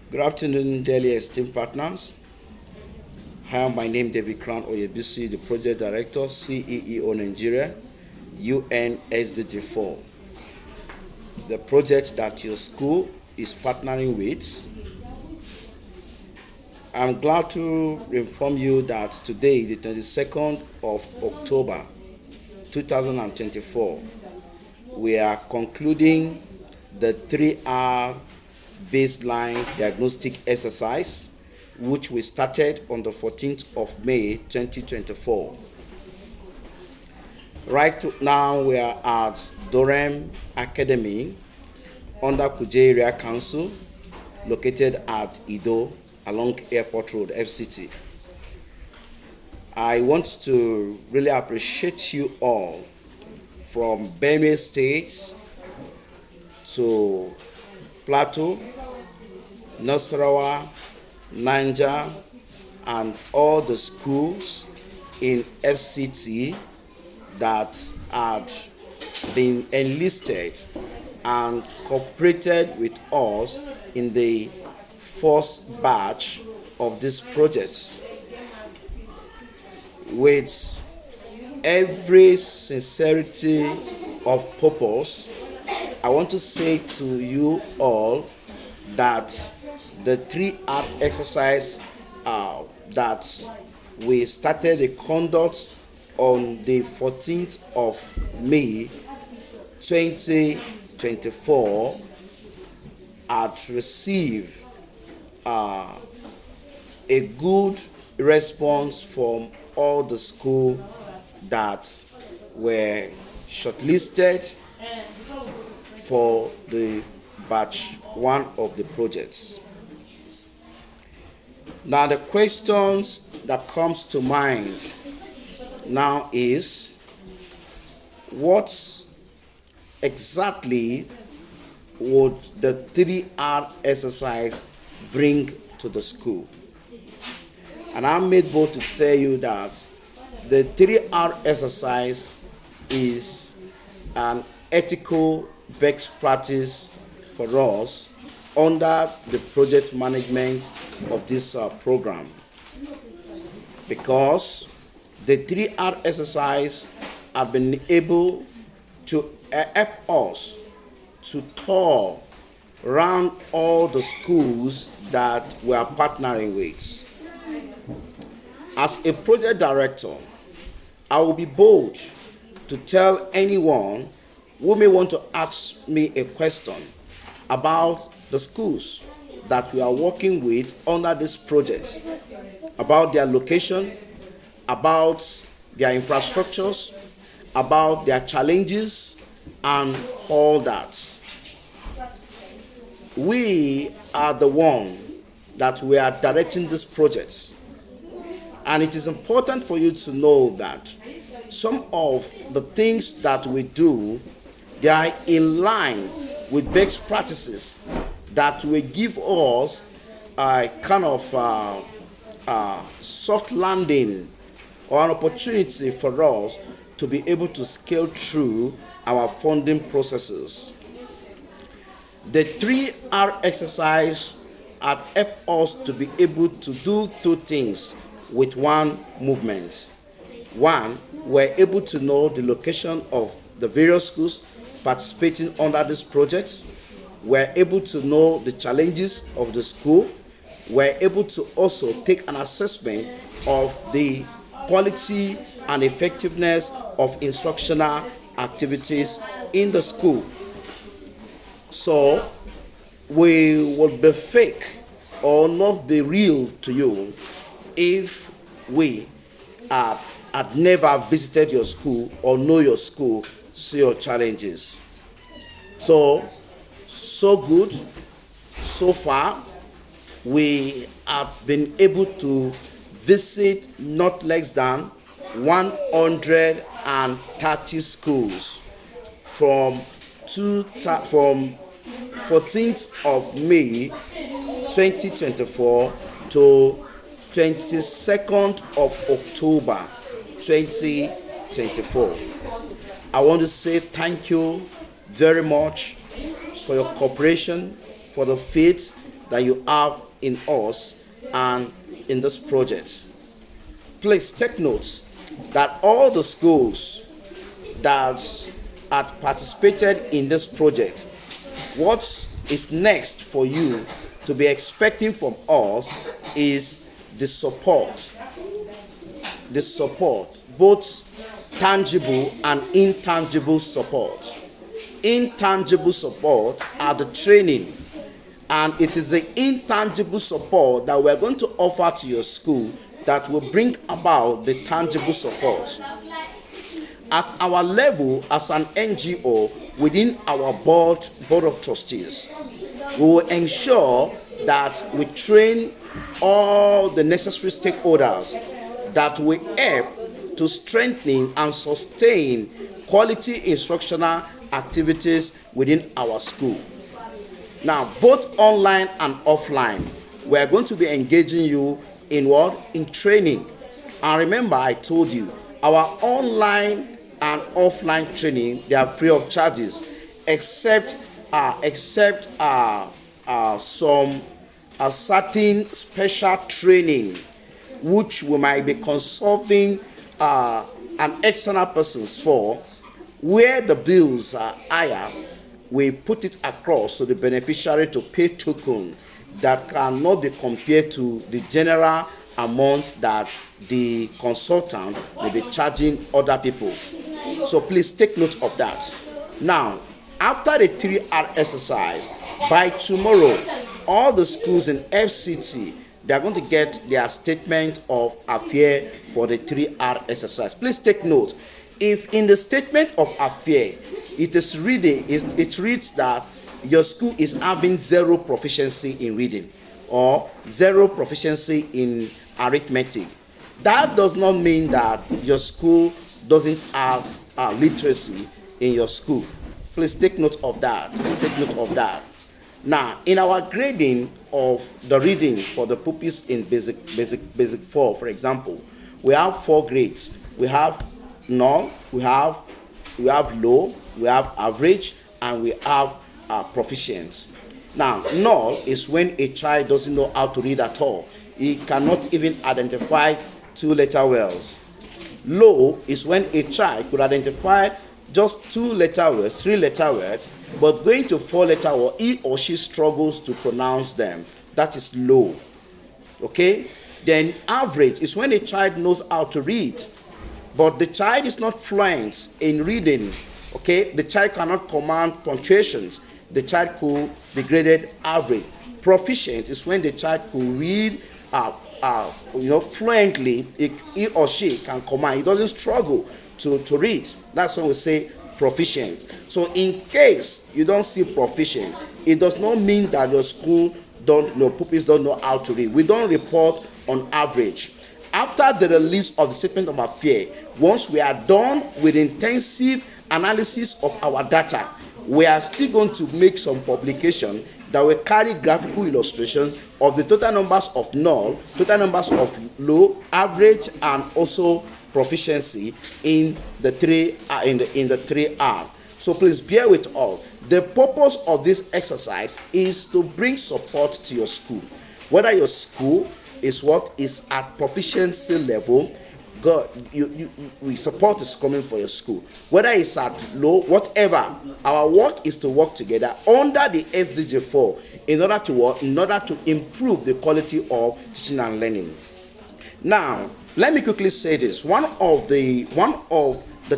Good afternoon, dearly esteemed partners. Hi, my name is David Crown Oyebisi, the Project Director, CEEO Nigeria, UNSDG4. The project that your school is partnering with. I'm glad to inform you that today, the 22nd of October 2024, we are concluding the 3-hour baseline diagnostic exercise, which we started on the 14th of May 2024. Right now, we are at Durham Academy under Kuje Area Council, located at Ido along Airport Road, FCT. I want to really appreciate you all from Benue State to Plateau, Nasarawa, Niger, and all the schools in FCT that had been enlisted and cooperated with us in the first batch of these projects. With every sincerity of purpose, I want to say to you all that the 3-hour exercise that we started the conduct on the 14th of May 2024 had received a good response from all the schools that were shortlisted for the batch 1 of the projects. Now the questions that comes to mind now is, what exactly would the 3-hour exercise bring to the school? And I'm made bold to tell you that the 3-hour exercise is an ethical best practice for us under the project management of this program, because the 3-hour exercise have been able to help us to tour around all the schools that we are partnering with. As a project director, I will be bold to tell anyone who may want to ask me a question about the schools that we are working with under this project, about their location, about their infrastructures, about their challenges, and all that. We are the one that we are directing these projects. And it is important for you to know that some of the things that we do, they are in line with best practices that will give us a kind of soft landing or an opportunity for us to be able to scale through our funding processes. The 3-hour exercise had helped us to be able to do 2 things with one movement. One, we're able to know the location of the various schools participating under this project. We're able to know the challenges of the school. We're able to also take an assessment of the quality and effectiveness of instructional activities in the school. So we would be fake or not be real to you if we had never visited your school or know your school, see your challenges. So good. So far, we have been able to visit not less than 130 schools from 14th of May 2024 to 22nd of October 2024. I want to say thank you very much for your cooperation, for the faith that you have in us and in this project. Please take note that all the schools that had participated in this project, what is next for you to be expecting from us is the support, both tangible and intangible support. Intangible support are the training, and it is the intangible support that we're going to offer to your school that will bring about the tangible support. At our level as an NGO within our board of trustees, we will ensure that we train all the necessary stakeholders that will help to strengthen and sustain quality instructional activities within our school. Now, both online and offline, we are going to be engaging you in what? In training. And remember, I told you, our online and offline training, they are free of charges, except some certain special training which we might be consulting an external persons for, where the bills are higher. We put it across to the beneficiary to pay token that cannot be compared to the general amount that the consultant may be charging other people. So please take note of that. Now, after the 3R exercise, by tomorrow, all the schools in FCT, they are going to get their statement of affair for the 3R exercise. Please take note. If in the statement of affair, it reads that your school is having zero proficiency in reading or zero proficiency in arithmetic, that does not mean that your school doesn't have literacy in your school. Please take note of that. Take note of that. Now, in our grading of the reading for the pupils in basic 4, for example, we have 4 grades. We have null, we have low, we have average, and we have proficient. Now, null is when a child doesn't know how to read at all. He cannot even identify 2-letter words. Low is when a child could identify just 2-letter words, 3-letter words, but going to 4-letter words, he or she struggles to pronounce them. That is low. Okay? Then average is when a child knows how to read, but the child is not fluent in reading. Okay? The child cannot command punctuations. The child could be graded average. Proficient is when the child could read fluently. He or she can command. He doesn't struggle to read. That's when we say proficient. So in case you don't see proficient, it does not mean that your school pupils don't know how to read. We don't report on average. After the release of the statement of affair, once we are done with intensive analysis of our data, we are still going to make some publication that will carry graphical illustrations of the total numbers of null, total numbers of low, average, and also proficiency in the 3R. So please bear with us. The purpose of this exercise is to bring support to your school. Whether your school is at proficiency level, support is coming for your school. Whether it's at low, whatever, our work is to work together under the SDG4 in order to improve the quality of teaching and learning. Now, let me quickly say this. One of the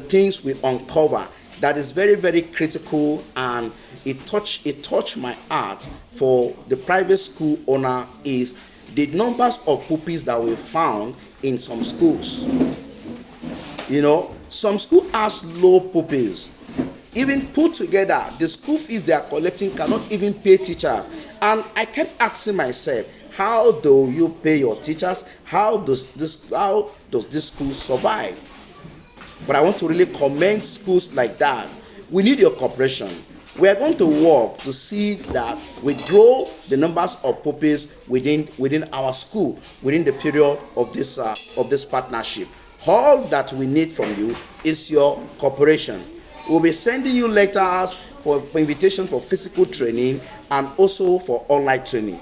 things we uncover that is very, very critical, and it touched my heart for the private school owner, is the numbers of pupils that we found in some schools. Some school has low pupils. Even put together, the school fees they are collecting cannot even pay teachers. And I kept asking myself, how do you pay your teachers? How does this school survive? But I want to really commend schools like that. We need your cooperation. We are going to work to see that we grow the numbers of pupils within our school within the period of this partnership. All that we need from you is your cooperation. We'll be sending you letters for invitation for physical training and also for online training.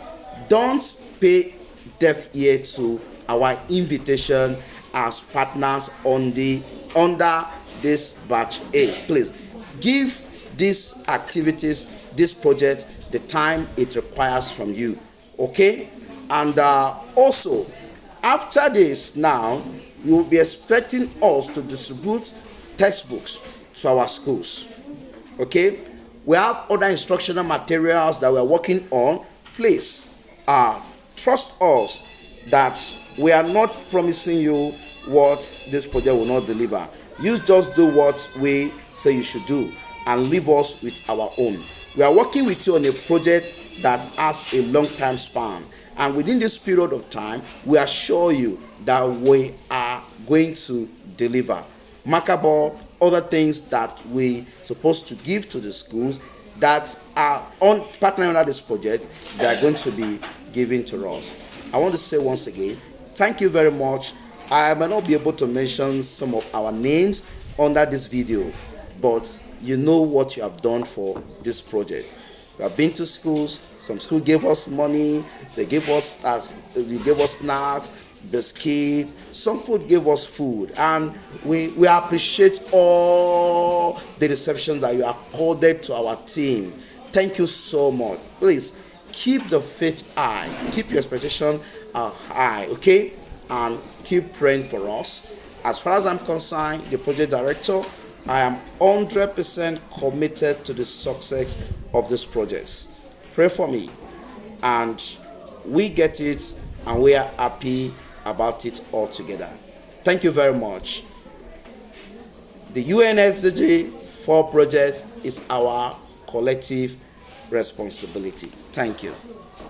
don't pay deaf ear to our invitation as partners under this batch A. Please give these activities, this project, the time it requires from you. Okay? And also, after this now, you will be expecting us to distribute textbooks to our schools. Okay? We have other instructional materials that we're working on. Please trust us that we are not promising you what this project will not deliver. You just do what we say you should do and leave us with our own. We are working with you on a project that has a long time span, and within this period of time, we assure you that we are going to deliver. Markable other things that we supposed to give to the schools that are on partnering under this project, they are going to be given to us. I want to say once again, thank you very much. I may not be able to mention some of our names under this video, but you know what you have done for this project. We have been to schools. Some schools gave us money. They gave us snacks, biscuit. Some food gave us food, and we appreciate all the reception that you accorded to our team. Thank you so much. Please keep the faith high, keep your expectation high, okay, and keep praying for us. As far as I'm concerned, the project director, I am 100% committed to the success of this project. Pray for me, and we get it, and we are happy about it all together. Thank you very much. The UNSDG 4 project is our collective responsibility. Thank you.